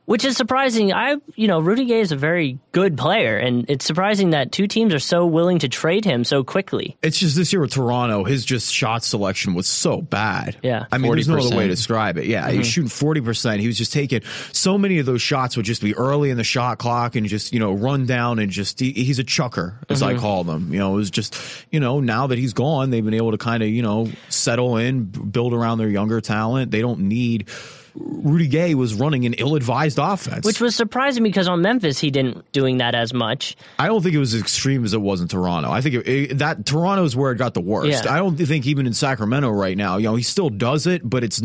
Which is surprising. Rudy Gay is a very good player, and it's surprising that two teams are so willing to trade him so quickly. It's just this year with Toronto, his just shot selection was so bad. Yeah. I mean, 40%. There's no other way to describe it. Yeah, he was shooting 40%. He was just taking so many of those shots would just be early in the shot clock and just, run down and just, he's a chucker, as I call them. It was just, now that he's gone, they've been able to kind of, settle in, build around their younger talent. They don't need... Rudy Gay was running an ill-advised offense. Which was surprising because on Memphis, he didn't doing that as much. I don't think it was as extreme as it was in Toronto. I think that Toronto is where it got the worst. Yeah. I don't think even in Sacramento right now, he still does it, but it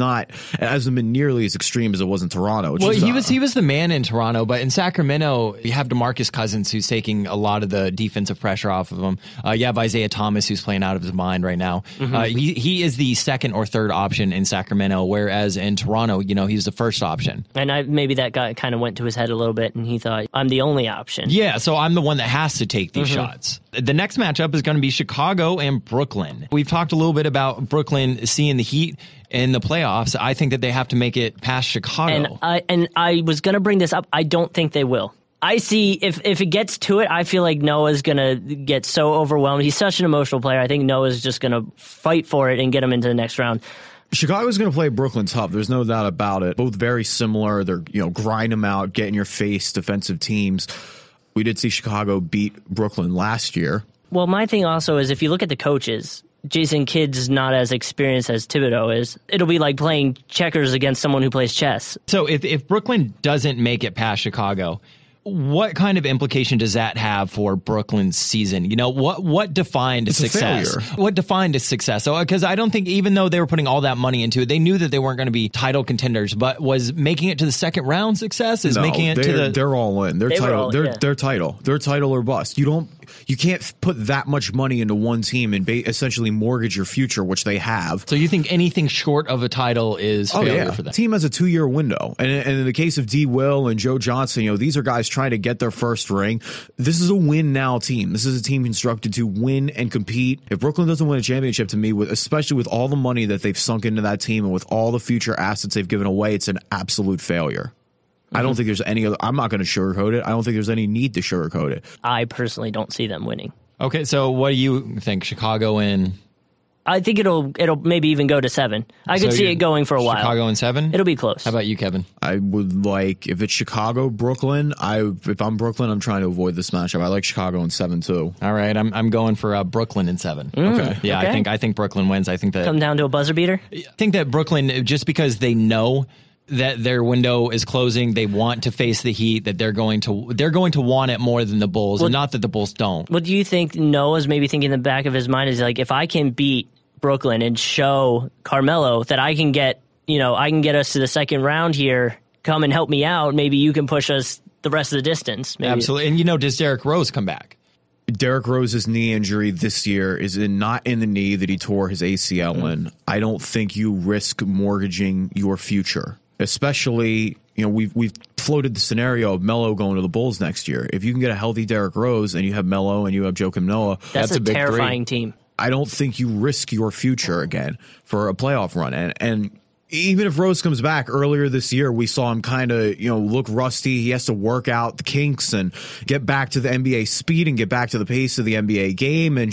hasn't been nearly as extreme as it was in Toronto. He was the man in Toronto, but in Sacramento, you have DeMarcus Cousins, who's taking a lot of the defensive pressure off of him. You have Isaiah Thomas, who's playing out of his mind right now. He is the second or third option in Sacramento, whereas in Toronto, he's the first option. And maybe that guy kind of went to his head a little bit, and he thought, I'm the only option. Yeah, so I'm the one that has to take these shots. The next matchup is going to be Chicago and Brooklyn. We've talked a little bit about Brooklyn seeing the Heat in the playoffs. I think that they have to make it past Chicago. And I was going to bring this up. I don't think they will. I see if it gets to it, I feel like Noah's going to get so overwhelmed. He's such an emotional player. I think Noah's just going to fight for it and get him into the next round. Chicago's going to play Brooklyn tough. There's no doubt about it. Both very similar. They're, grind them out, get in your face defensive teams. We did see Chicago beat Brooklyn last year. Well, my thing also is if you look at the coaches, Jason Kidd's not as experienced as Thibodeau is. It'll be like playing checkers against someone who plays chess. So if Brooklyn doesn't make it past Chicago, what kind of implication does that have for Brooklyn's season? What defined success? What defined a success? So, because I don't think, even though they were putting all that money into it, they knew that they weren't going to be title contenders. But was making it to the second round success? They're all in. They're title or bust. You can't put that much money into one team and essentially mortgage your future, which they have. So you think anything short of a title is failure for them? The team has a 2-year window. And in the case of D. Will and Joe Johnson, these are guys trying to get their first ring. This is a win-now team. This is a team constructed to win and compete. If Brooklyn doesn't win a championship, to me, especially with all the money that they've sunk into that team and with all the future assets they've given away, it's an absolute failure. I don't think there's any other. I'm not going to sugarcoat it. I don't think there's any need to sugarcoat it. I personally don't see them winning. Okay, so what do you think? Chicago in? I think it'll maybe even go to 7. I could see it going for a while. Chicago in 7? It'll be close. How about you, Kevin? I would if it's Chicago, Brooklyn. If I'm Brooklyn, I'm trying to avoid this matchup. I like Chicago in 7 too. All right, I'm going for Brooklyn in 7. Okay. Yeah, okay. I think Brooklyn wins. I think that come down to a buzzer beater. I think that Brooklyn, just because they know that their window is closing, they want to face the Heat, that they're going to want it more than the Bulls, and not that the Bulls don't. What do you think Noah's maybe thinking in the back of his mind is like, if I can beat Brooklyn and show Carmelo that I can get us to the second round here, come and help me out, maybe you can push us the rest of the distance. Maybe. Absolutely. And does Derrick Rose come back? Derrick Rose's knee injury this year is not in the knee that he tore his ACL in. I don't think you risk mortgaging your future. Especially, we've floated the scenario of Melo going to the Bulls next year. If you can get a healthy Derrick Rose and you have Melo and you have Joakim Noah, that's a big terrifying team. I don't think you risk your future again for a playoff run. And even if Rose comes back earlier this year, we saw him kind of, look rusty. He has to work out the kinks and get back to the NBA speed and get back to the pace of the NBA game. And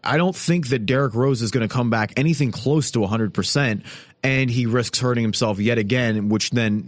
I don't think that Derrick Rose is going to come back anything close to 100%. And he risks hurting himself yet again,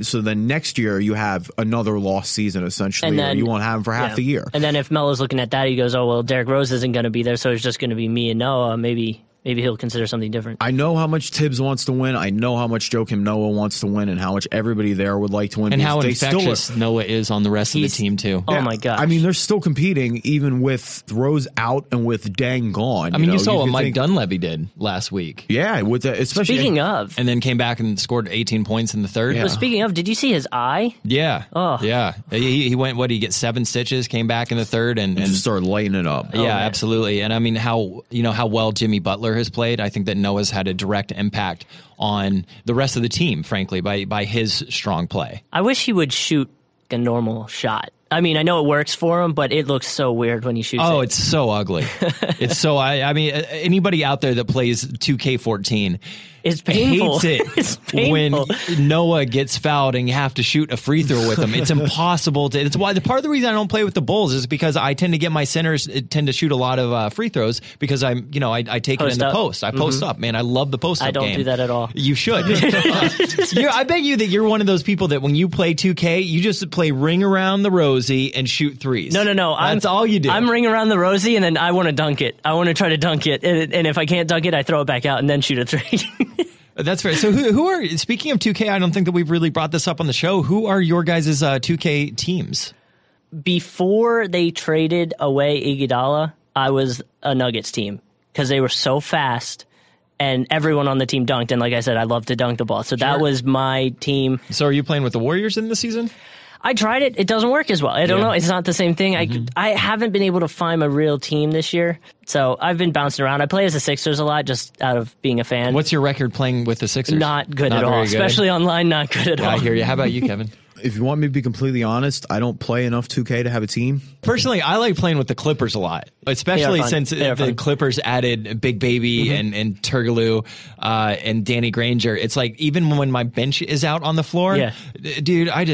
so then next year you have another lost season, essentially, where you won't have him for half the year. And then if Melo's looking at that, he goes, oh, well, Derrick Rose isn't going to be there, so it's just going to be me and Noah. Maybe maybe he'll consider something different. I know how much Tibbs wants to win. I know how much Joakim Noah wants to win and how much everybody there would like to win. And how infectious Noah is on the rest of the team, too. Oh, my gosh. I mean, they're still competing even with Rose out and with Dang gone. I mean, you saw what Mike Dunleavy did last week. Yeah, with the, especially. Speaking of. And then came back and scored 18 points in the third. Yeah. Well, speaking of, did you see his eye? Yeah. Oh. Yeah. He went, what did he get, 7 stitches, came back in the third and just started lighting it up. Yeah, absolutely. And I mean, how well Jimmy Butler has played. I think that Noah's had a direct impact on the rest of the team, frankly, by his strong play. I wish he would shoot a normal shot. I mean, I know it works for him, but it looks so weird when he shoots it. It's so ugly. It's so, I mean, anybody out there that plays 2K14 it's painful. Hates it it's painful. When Noah gets fouled and you have to shoot a free throw with him. It's impossible to. It's why part of the reason I don't play with the Bulls is because I tend to get my centers tend to shoot a lot of free throws because I take it in the post. I post up, man. I love the post up. I don't do that at all. You should. I bet you that you're one of those people that when you play 2K, you just play ring around the Rosie and shoot threes. No. That's all you do. I'm ring around the Rosie and then I want to dunk it. I want to try to dunk it, and if I can't dunk it, I throw it back out and then shoot a three. That's fair. So who are, speaking of 2K, I don't think that we've really brought this up on the show. Who are your guys' 2K teams? Before they traded away Iguodala, I was a Nuggets team because they were so fast and everyone on the team dunked. And like I said, I love to dunk the ball. So that was my team. So are you playing with the Warriors in the season? I tried it. It doesn't work as well. I don't know. It's not the same thing. I haven't been able to find a real team this year. So I've been bouncing around. I play as the Sixers a lot just out of being a fan. What's your record playing with the Sixers? Not good at all. Especially online, not good at all. I hear you. How about you, Kevin? If you want me to be completely honest, I don't play enough 2K to have a team. Personally, I like playing with the Clippers a lot, especially since the Clippers added Big Baby and Turgaloo and Danny Granger. It's like even when my bench is out on the floor, dude, I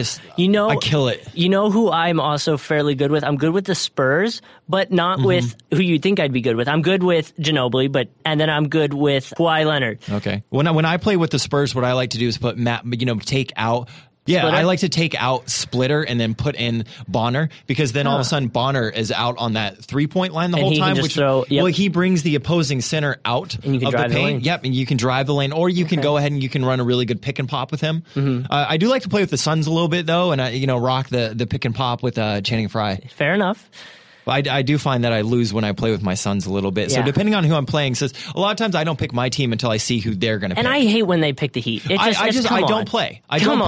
kill it. You know who I'm also fairly good with? I'm good with the Spurs, but not with who you'd think I'd be good with. I'm good with Ginobili, and then I'm good with Kawhi Leonard. Okay. When I play with the Spurs, what I like to do is put take out. Yeah, Splitter? I like to take out Splitter and then put in Bonner because then all of a sudden Bonner is out on that 3-point line the whole time. He brings the opposing center out and you can of drive the paint. The lane. Yep, and you can drive the lane, or you can go ahead and you can run a really good pick and pop with him. I do like to play with the Suns a little bit though, and I rock the pick and pop with Channing Frye. Fair enough. I do find that I lose when I play with my Suns a little bit. So depending on who I'm playing, says a lot of times I don't pick my team until I see who they're going to pick. And I hate when they pick the Heat. I don't play. Don't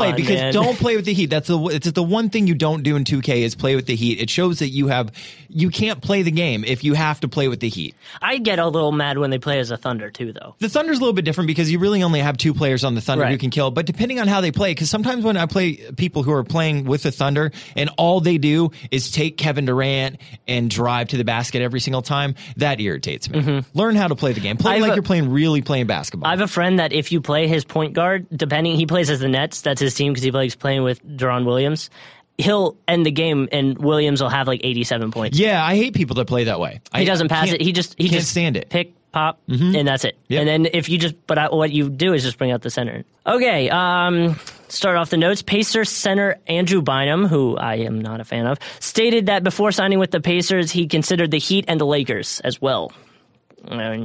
play with the Heat. It's the one thing you don't do in 2K is play with the Heat. It shows that you can't play the game if you have to play with the Heat. I get a little mad when they play as a Thunder too, though. The Thunder's a little bit different because you really only have 2 players on the Thunder who can kill. But depending on how they play, because sometimes when I play people who are playing with the Thunder and all they do is take Kevin Durant and drive to the basket every single time, that irritates me. Learn how to play the game. Play like you're really playing basketball. I have a friend that if you play his point guard, he plays as the Nets. That's his team because he likes playing with Deron Williams. He'll end the game and Williams will have like 87 points. Yeah, I hate people that play that way. He doesn't pass it. He can't stand it. Pick, pop, and that's it. Yep. And then what you do is just bring out the center. Okay, start off the notes. Pacers center Andrew Bynum, who I am not a fan of, stated that before signing with the Pacers, he considered the Heat and the Lakers as well.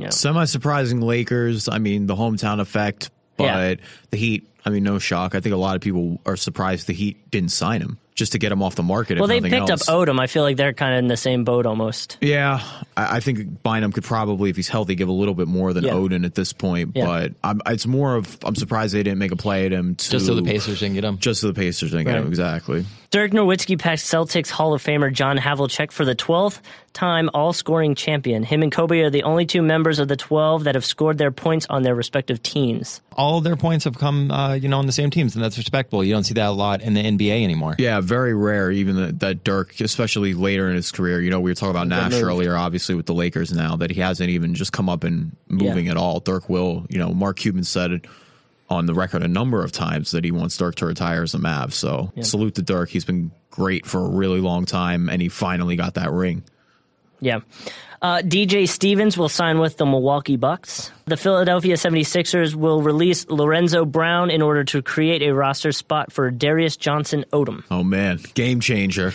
Semi-surprising Lakers. I mean, the hometown effect, but the Heat, I mean, no shock. I think a lot of people are surprised the Heat didn't sign him just to get him off the market. Well, they picked up Odom. I feel like they're kind of in the same boat almost. Yeah, I think Bynum could probably, if he's healthy, give a little bit more than Odom at this point. Yeah. But it's more of I'm surprised they didn't make a play at him. Just so the Pacers didn't get him. Just so the Pacers didn't get him, exactly. Dirk Nowitzki packed Celtics Hall of Famer John Havlicek for the 12th time all-scoring champion. Him and Kobe are the only 2 members of the 12 that have scored their points on their respective teams. All of their points have come, on the same teams, and that's respectable. You don't see that a lot in the NBA anymore. Yeah, very rare. Even that Dirk, especially later in his career. We were talking about Nash earlier, obviously with the Lakers now, that he hasn't even just come up and moving at all. Dirk will. Mark Cuban said it on the record a number of times that he wants Dirk to retire as a Mav. So salute to Dirk. He's been great for a really long time, and he finally got that ring. Yeah. DJ Stevens will sign with the Milwaukee Bucks. The Philadelphia 76ers will release Lorenzo Brown in order to create a roster spot for Darius Johnson Odom. Oh, man. Game changer.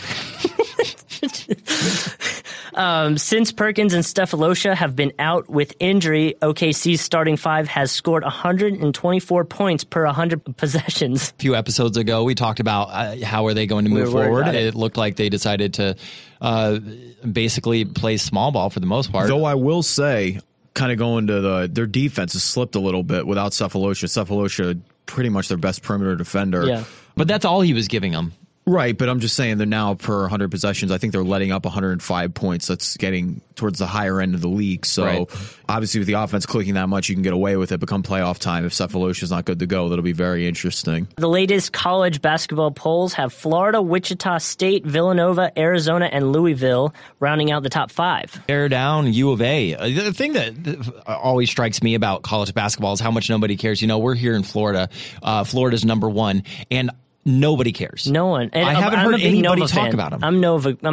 Since Perkins and Stephalosha have been out with injury, OKC's starting five has scored 124 points per 100 possessions. A few episodes ago, we talked about how are they going to move forward. It looked like they decided to basically play small ball for the most part. Though I will say, kind of going to their defense has slipped a little bit without Stephalosha. Stephalosha, pretty much their best perimeter defender. Yeah. But that's all he was giving them. Right, but I'm just saying they're now per 100 possessions. I think they're letting up 105 points. That's getting towards the higher end of the league. So obviously with the offense clicking that much, you can get away with it. Become playoff time. If Stephalosha is not good to go, that'll be very interesting. The latest college basketball polls have Florida, Wichita State, Villanova, Arizona, and Louisville rounding out the top five. Tear down U of A. The thing that always strikes me about college basketball is how much nobody cares. You know, we're here in Florida. Florida's number one. And nobody cares. No one. And I haven't heard anybody talk about them. I'm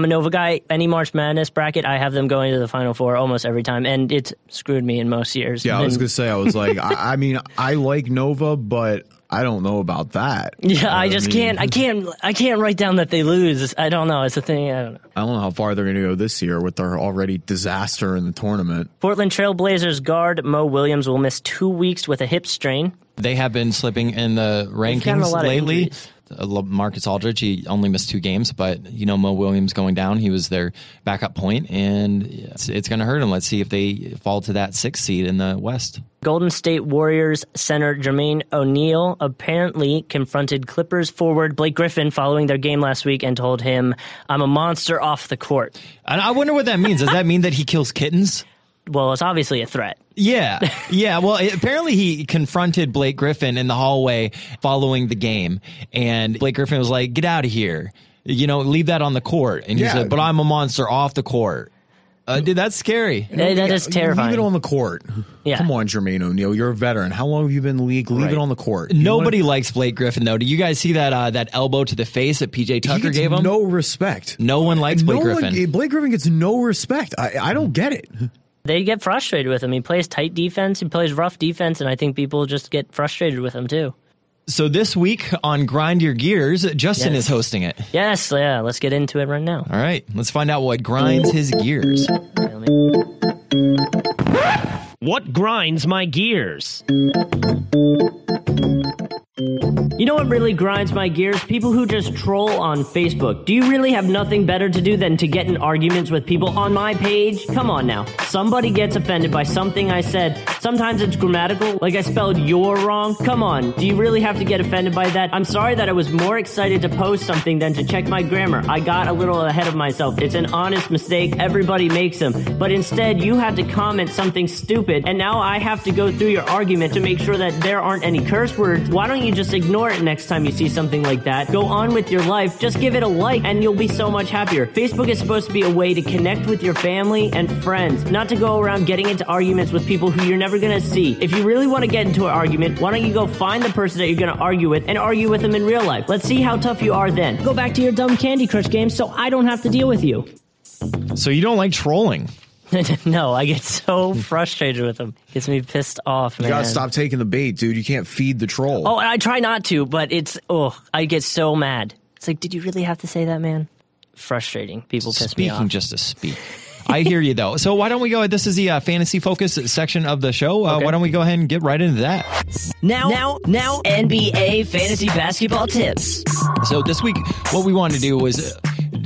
a Nova guy. Any March Madness bracket, I have them going to the Final Four almost every time, and it's screwed me in most years. Yeah, I was going to say, I was like, I mean, I like Nova, but I don't know about that. Yeah, I can't write down that they lose. I don't know. It's a thing. I don't know. I don't know how far they're going to go this year with their already disaster in the tournament. Portland Trailblazers guard Mo Williams will miss 2 weeks with a hip strain. They have been slipping in the rankings lately. Marcus Aldridge, he only missed 2 games, but you know, Mo Williams going down, he was their backup point, and it's going to hurt him. Let's see if they fall to that 6th seed in the West. Golden State Warriors center Jermaine O'Neal apparently confronted Clippers forward Blake Griffin following their game last week and told him, "I'm a monster off the court." And I wonder what that means. Does that mean that he kills kittens? Well, it's obviously a threat. Yeah. Well, apparently he confronted Blake Griffin in the hallway following the game, and Blake Griffin was like, "Get out of here. You know, leave that on the court." And he said, "But I'm a monster off the court." Dude, that's scary. That is terrifying. Leave it on the court. Yeah. Come on, Jermaine O'Neal. You're a veteran. How long have you been in the league? Leave it on the court. Nobody likes Blake Griffin, though. Do you guys see that elbow to the face that PJ Tucker gave him? No respect. No one likes Blake Griffin. Blake Griffin gets no respect. I don't get it. They get frustrated with him. He plays tight defense. He plays rough defense, and I think people just get frustrated with him, too. So this week on Grind Your Gears, Justin is hosting it. Yes, yeah. Let's get into it right now. All right. Let's find out what grinds his gears. What grinds my gears? You know what really grinds my gears? People who just troll on Facebook. Do you really have nothing better to do than to get in arguments with people on my page? Come on now. Somebody gets offended by something I said. Sometimes it's grammatical, like I spelled "you're" wrong. Come on, do you really have to get offended by that? I'm sorry that I was more excited to post something than to check my grammar. I got a little ahead of myself. It's an honest mistake. Everybody makes them. But instead, you had to comment something stupid, and now I have to go through your argument to make sure that there aren't any curse words. Why don't you just ignore it next time you see something like that? Go on with your life. Just give it a like, and you'll be so much happier. Facebook is supposed to be a way to connect with your family and friends, not to go around getting into arguments with people who you're never going to see. If you really want to get into an argument, why don't you go find the person that you're going to argue with and argue with them in real life? Let's see how tough you are then. Go back to your dumb Candy Crush game so I don't have to deal with you. So you don't like trolling? No, I get so frustrated with them. Gets me pissed off, man. You gotta stop taking the bait, dude. You can't feed the troll. Oh, I try not to, but I get so mad. It's like, did you really have to say that, man? Frustrating. People piss me off. Speaking just to speak. I hear you, though. So why don't we go ahead? This is the fantasy focus section of the show. Okay. Why don't we go ahead and get right into that? Now, NBA fantasy basketball tips. So this week, what we wanted to do was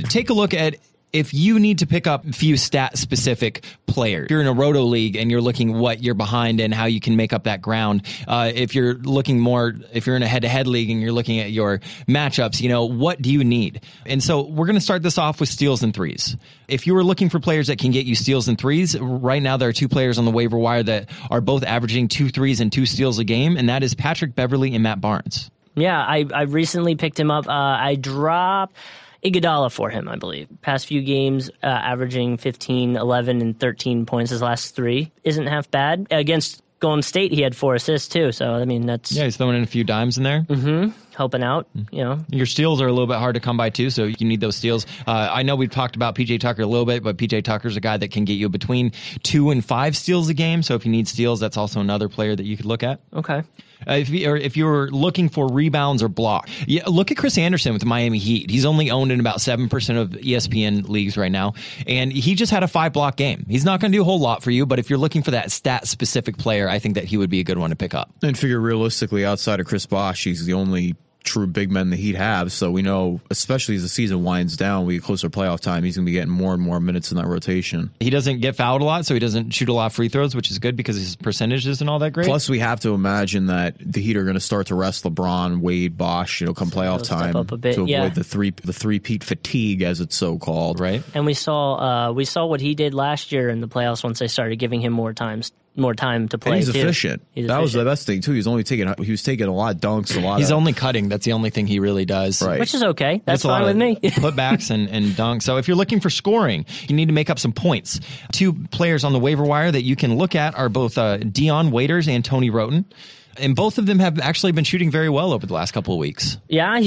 take a look at if you need to pick up a few stat-specific players. If you're in a roto league and you're looking what you're behind and how you can make up that ground. If you're in a head-to-head league and you're looking at your matchups, what do you need? And so we're going to start this off with steals and threes. If you were looking for players that can get you steals and threes, right now there are 2 players on the waiver wire that are both averaging 2 threes and 2 steals a game, and that is Patrick Beverley and Matt Barnes. Yeah, I recently picked him up. I dropped Iguodala for him, I believe. Past few games, averaging 15, 11, and 13 points his last 3. Isn't half bad. Against Golden State, he had 4 assists, too. So, I mean, that's... Yeah, he's throwing in a few dimes in there. Mm-hmm. helping out, Your steals are a little bit hard to come by too, so you need those steals. I know we've talked about PJ Tucker a little bit, but PJ Tucker's a guy that can get you between 2 and 5 steals a game. So if you need steals, that's also another player that you could look at. Okay. If you're looking for rebounds or block, look at Chris Anderson with the Miami Heat. He's only owned in about 7% of ESPN leagues right now, and he just had a 5-block game. He's not going to do a whole lot for you, but if you're looking for that stat-specific player, I think that he would be a good one to pick up. And figure realistically, outside of Chris Bosh, he's the only true big men the Heat have. So we know, especially as the season winds down, we get closer to playoff time, he's going to be getting more and more minutes in that rotation. He doesn't get fouled a lot, so he doesn't shoot a lot of free throws, which is good because his percentage isn't all that great. Plus, we have to imagine that the Heat are going to start to rest LeBron, Wade, Bosh, come playoff time to avoid the three-peat fatigue, as it's so called. Right. And we saw what he did last year in the playoffs once they started giving him more time to play. And he's too. efficient. That was the best thing too. He was taking a lot of dunks, He's only cutting. That's the only thing he really does. Right. Which is okay. That's fine with me. Putbacks and dunks. So if you're looking for scoring, you need to make up some points. 2 players on the waiver wire that you can look at are both Dion Waiters and Tony Wroten. And both of them have actually been shooting very well over the last couple of weeks. Yeah,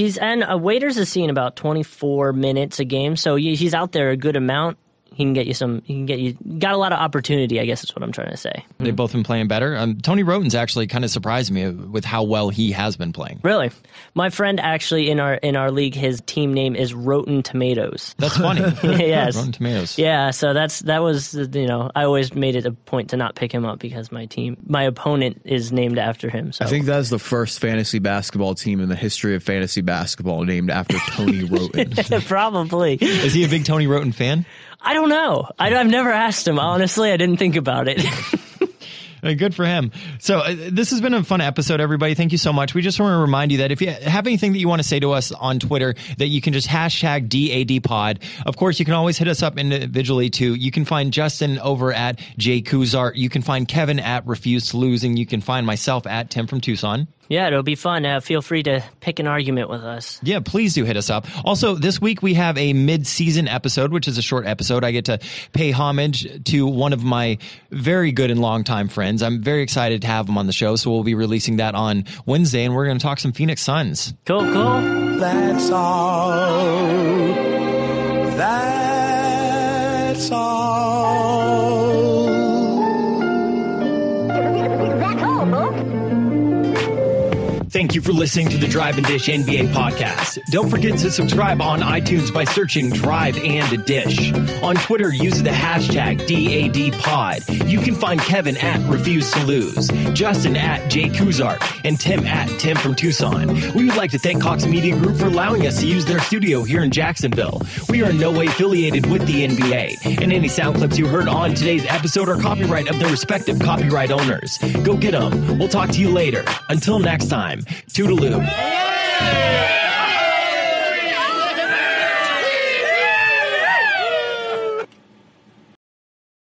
Waiters is seeing about 24 minutes a game, so he's out there a good amount. He can get you got a lot of opportunity, I guess is what I'm trying to say. They've both been playing better. Tony Wroten's actually kind of surprised me with how well he has been playing. Really? My friend actually in our league, his team name is Rotten Tomatoes. That's funny. Yes. Rotten Tomatoes. Yeah, so that was I always made it a point to not pick him up because my opponent is named after him. So I think that's the first fantasy basketball team in the history of fantasy basketball named after Tony Wroten. Probably. Is he a big Tony Wroten fan? I don't know. I've never asked him. Honestly, I didn't think about it. Good for him. So this has been a fun episode, everybody. Thank you so much. We just want to remind you that if you have anything that you want to say to us on Twitter, that you can just hashtag DADpod. Of course, you can always hit us up individually, too. You can find Justin over at Jay Kuzart. You can find Kevin at Refuse to Lose, and you can find myself at Tim from Tucson. Yeah, it'll be fun. Feel free to pick an argument with us. Yeah, please do hit us up. Also, this week we have a mid-season episode, which is a short episode. I get to pay homage to one of my very good and longtime friends. I'm very excited to have him on the show, so we'll be releasing that on Wednesday, and we're going to talk some Phoenix Suns. Cool. That's all. That's all. Thank you for listening to the Drive and Dish NBA podcast. Don't forget to subscribe on iTunes by searching Drive and Dish. On Twitter, use the hashtag DADpod. You can find Kevin at Refuse to Lose, Justin at Jay Kuzart, and Tim at Tim from Tucson. We would like to thank Cox Media Group for allowing us to use their studio here in Jacksonville. We are in no way affiliated with the NBA, and any sound clips you heard on today's episode are copyright of their respective copyright owners. Go get them. We'll talk to you later. Until next time. Toodaloo.